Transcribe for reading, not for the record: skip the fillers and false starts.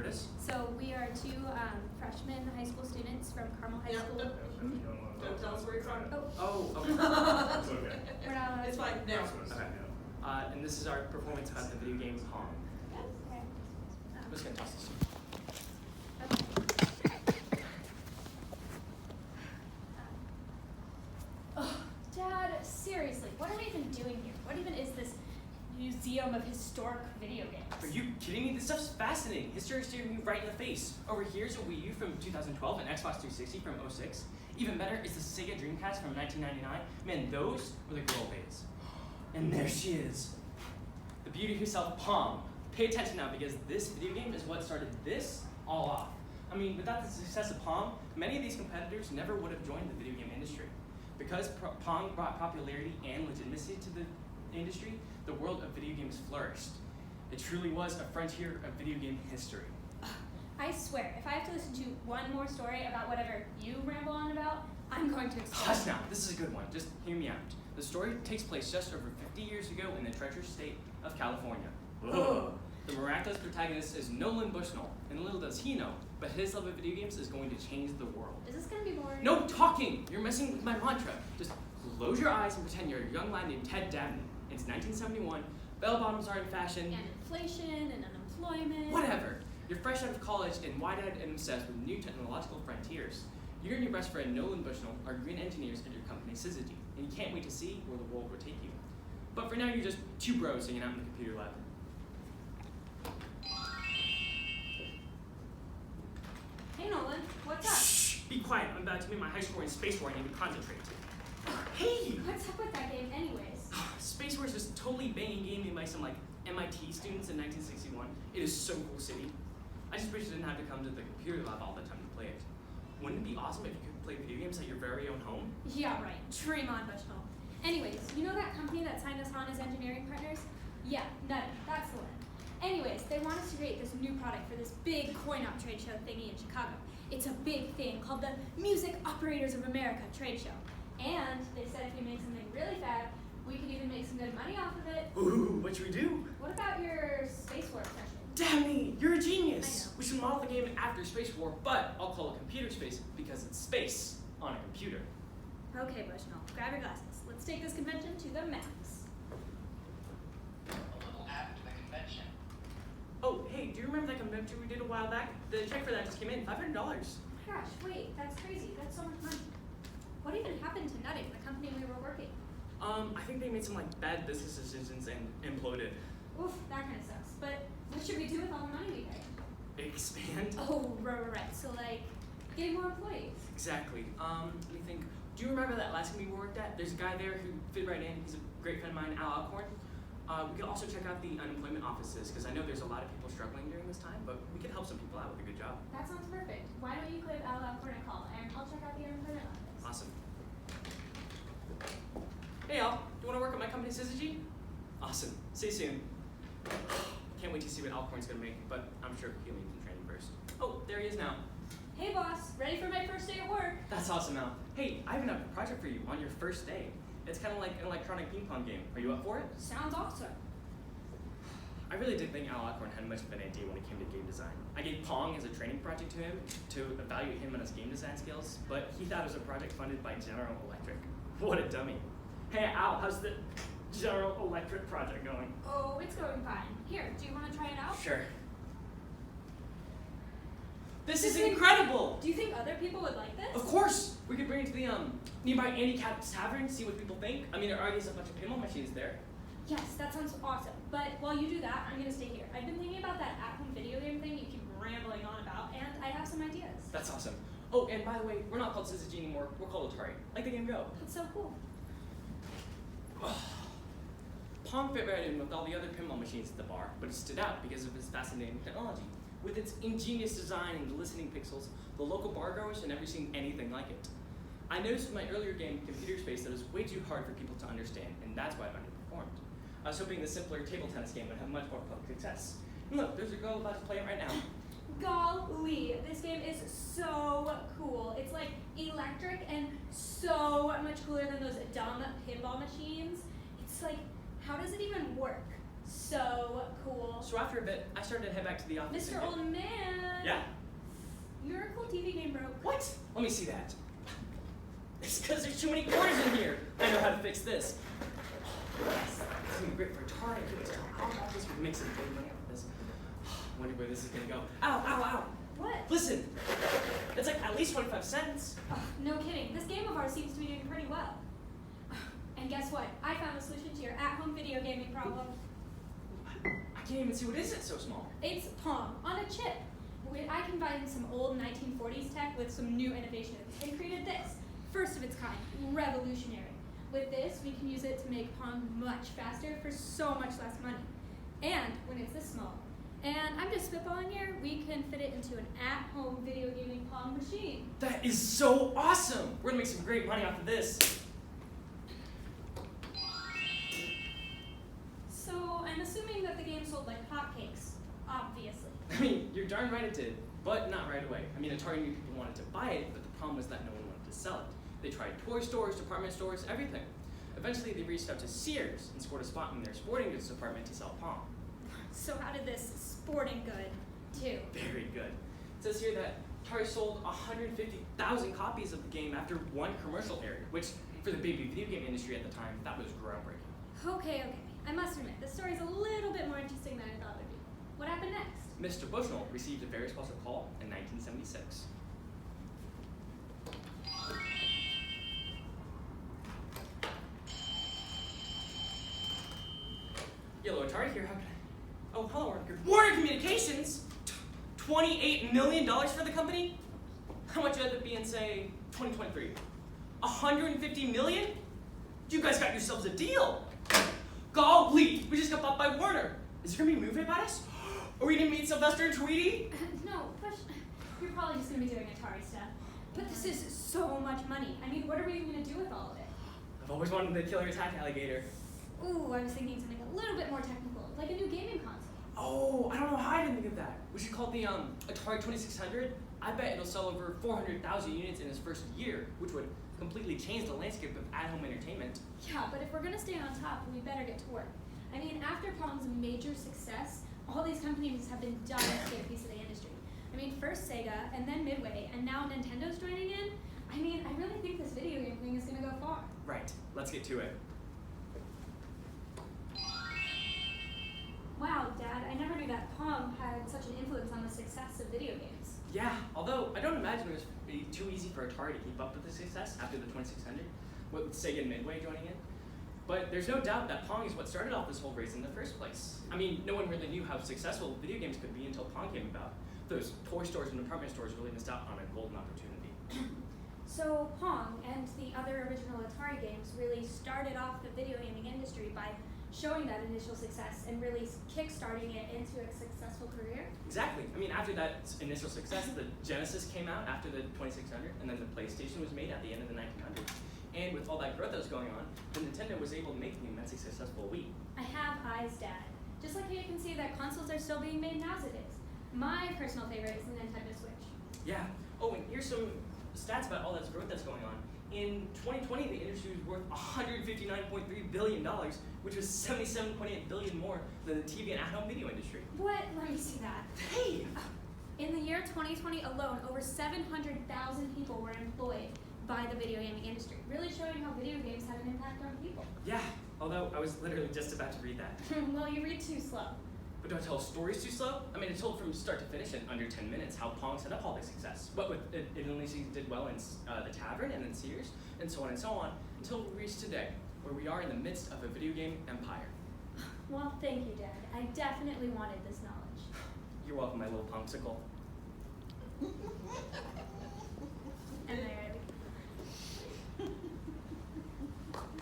Curtis. So we are two freshman high school students from Carmel High School. Don't tell us where you're from. Oh, okay. It's okay. We're not allowed It's to. fine. No. Okay. And this is our performance about the video game Pong. Yes, okay. I'm just gonna toss this. Dad, seriously, what are we even doing here? What even is this museum of historic video games? Are you kidding me? This stuff's fascinating. History is staring you right in the face. Over here's a Wii U from 2012, an Xbox 360 from 06. Even better is the Sega Dreamcast from 1999. Man, those were the good old days. And there she is. The beauty herself, Pong. Pay attention now because this video game is what started this all off. I mean, without the success of Pong, many of these competitors never would have joined the video game industry. Because Pong brought popularity and legitimacy to the industry, the world of video games flourished. It truly was a frontier of video game history. I swear, if I have to listen to one more story about whatever you ramble on about, I'm going to explode. Hush now, this is a good one. Just hear me out. The story takes place just over 50 years ago in the treasure state of California. Whoa. The miraculous protagonist is Nolan Bushnell, and little does he know, but his love of video games is going to change the world. Is this going to be boring? No talking! You're messing with my mantra. Just close your eyes and pretend you're a young lad named Ted Dabney. It's 1971, bell bottoms are in fashion. And inflation and unemployment. Whatever. You're fresh out of college and wide-eyed and obsessed with new technological frontiers. You and your best friend Nolan Bushnell are green engineers at your company Syzygy, and you can't wait to see where the world will take you. But for now, you're just two bros hanging out in the computer lab. Hey Nolan, what's up? Shh! Be quiet. I'm about to meet my high score in Space War and I need to concentrate. Hey! What's up with that game anyways? Space War is this totally banging game made by some like MIT students in 1961. It is so cool city. I just wish I didn't have to come to the computer lab all the time to play it. Wouldn't it be awesome if you could play video games at your very own home? Yeah, right. Dream on, Bushnell. Anyways, you know that company that signed us on as engineering partners? Yeah, Nutty. That's the one. Anyways, they want us to create this new product for this big coin-op trade show thingy in Chicago. It's a big thing called the Music Operators of America trade show. And they said if we made something really fab, we could even make some good money off of it. Ooh, what should we do? What about your Space War session? Dabney, you're a genius! I know. We should model the game after Space War, but I'll call it computer space because it's space on a computer. Okay, Bushnell, grab your glasses. Let's take this convention to the max. A little after the convention. Oh, hey, do you remember that convention we did a while back? The check for that just came in, $500. Oh my gosh, wait, that's crazy. That's so much money. What even happened to Nutting, the company we were working? I think they made some like bad business decisions and imploded. Oof, that kind of sucks. But what should we do with all the money we made? Expand? Oh, right. So like, getting more employees. Exactly. Let me think. Do you remember that last company we worked at? There's a guy there who fit right in. He's a great friend of mine, Al Alcorn. We could also check out the unemployment offices because I know there's a lot of people struggling during this time, but we could help some people out with a good job. That sounds perfect. Why don't you give Al Alcorn a call and I'll check out the unemployment office. Awesome. Hey Al, do you want to work at my company Syzygy? Awesome. See you soon. Can't wait to see what Alcorn's gonna make, but I'm sure he'll need some training first. Oh, there he is now. Hey boss, ready for my first day at work? That's awesome, Al. Hey, I even have a project for you on your first day. It's kind of like an electronic ping pong game. Are you up for it? Sounds awesome. I really did think Al Alcorn had much of an idea when it came to game design. I gave Pong as a training project to him to evaluate him on his game design skills, but he thought it was a project funded by General Electric. What a dummy. Hey Al, how's the General Electric project going? Oh, it's going fine. Here, do you want to try it out? Sure. This is incredible! Do you think other people would like this? Of course! We could bring it to the nearby Andy Cap's Tavern, see what people think. I mean, there are already a bunch of pinball machines there. Yes, that sounds awesome. But while you do that, I'm going to stay here. I've been thinking about that at-home video game thing you keep rambling on about, and I have some ideas. That's awesome. Oh, and by the way, we're not called Syzygy anymore. We're called Atari. Like the game Go. That's so cool. Pong fit right in with all the other pinball machines at the bar, but it stood out because of its fascinating technology. With its ingenious design and glistening pixels, the local bar goers had never seen anything like it. I noticed with my earlier game, Computer Space, that it was way too hard for people to understand, and that's why it underperformed. I was hoping the simpler table tennis game would have much more public success. And look, there's a girl about to play it right now. Golly, this game is so cool. It's like electric and so much cooler than those dumb pinball machines. It's like, how does it even work? So cool. So after a bit, I started to head back to the office. Mr. Old Man. Yeah? Your cool TV game broke. What? Let me see that. It's because there's too many corners in here. I know how to fix this. Yes, this is gonna be great for Atari. I couldn't tell how about this would make some good money off of this. I wonder where this is gonna go. Ow, ow, ow. What? Listen, it's like at least 25 cents. No kidding. This game of ours seems to be doing pretty well. And guess what? I found a solution to your at-home video gaming problem. I can't even see what is it so small. It's PONG on a chip. I combined some old 1940s tech with some new innovations and created this. First of its kind, revolutionary. With this, we can use it to make PONG much faster for so much less money. And when it's this small, and I'm just spitballing here, we can fit it into an at-home video gaming PONG machine. That is so awesome! We're gonna make some great money off of this. So I'm assuming that the game sold like hotcakes, obviously. I mean, you're darn right it did, but not right away. I mean, Atari knew people wanted to buy it, but the problem was that no one wanted to sell it. They tried toy stores, department stores, everything. Eventually, they reached out to Sears and scored a spot in their sporting goods department to sell PONG. So how did this sporting good do? Very good. It says here that Atari sold 150,000 copies of the game after one commercial aired, which, for the baby video game industry at the time, that was groundbreaking. Okay. I must admit, this story's a little bit more interesting than I thought it would be. What happened next? Mr. Bushnell received a very special call in 1976. Yellow Atari here, how can I? Oh, hello, Warner Communications! $28 million for the company? How much would that be in, say, 2023? 150 million? You guys got yourselves a deal! Golly, we just got bought by Warner. Is there gonna be a movie about us? Are we gonna meet Sylvester and Tweety? No, but you're probably just gonna be doing Atari stuff. But this is so much money. I mean, what are we even gonna do with all of it? I've always wanted the killer attack alligator. Ooh, I was thinking something a little bit more technical, like a new gaming console. Oh, I don't know how I didn't think of that. We should call it the Atari 2600. I bet it'll sell over 400,000 units in its first year, which would completely change the landscape of at-home entertainment. Yeah, but if we're gonna stay on top, we better get to work. I mean, after PONG's major success, all these companies have been dying to get a piece of the industry. I mean, first Sega, and then Midway, and now Nintendo's joining in. I mean, I really think this video game thing is gonna go far. Right, let's get to it. Wow, Dad, I never knew that PONG had such an influence on the success of video games. Yeah, although I don't imagine it would be too easy for Atari to keep up with the success after the 2600, with Sega and Midway joining in. But there's no doubt that PONG is what started off this whole race in the first place. I mean, no one really knew how successful video games could be until PONG came about. Those toy stores and department stores really missed out on a golden opportunity. So PONG and the other original Atari games really started off the video gaming industry by showing that initial success and really kick-starting it into a successful career? Exactly. I mean, after that initial success, the Genesis came out after the 2600, and then the PlayStation was made at the end of the 1900s. And with all that growth that was going on, the Nintendo was able to make the immensely successful Wii. I have eyes, Dad. Just like you can see that consoles are still being made nowadays. My personal favorite is the Nintendo Switch. Yeah. Oh, and here's some stats about all that growth that's going on. In 2020, the industry was worth $159.3 billion, which was $77.8 billion more than the TV and at-home video industry. What? Let me see that. Hey! In the year 2020 alone, over 700,000 people were employed by the video gaming industry, really showing how video games had an impact on people. Yeah, although I was literally just about to read that. Well, you read too slow. But don't tell stories too slow? I mean, it told from start to finish in under 10 minutes how PONG set up all this success. But with it only did well in the Tavern and then Sears, and so on, until we reach today, where we are in the midst of a video game empire. Well, thank you, Dad. I definitely wanted this knowledge. You're welcome, my little pomsicle.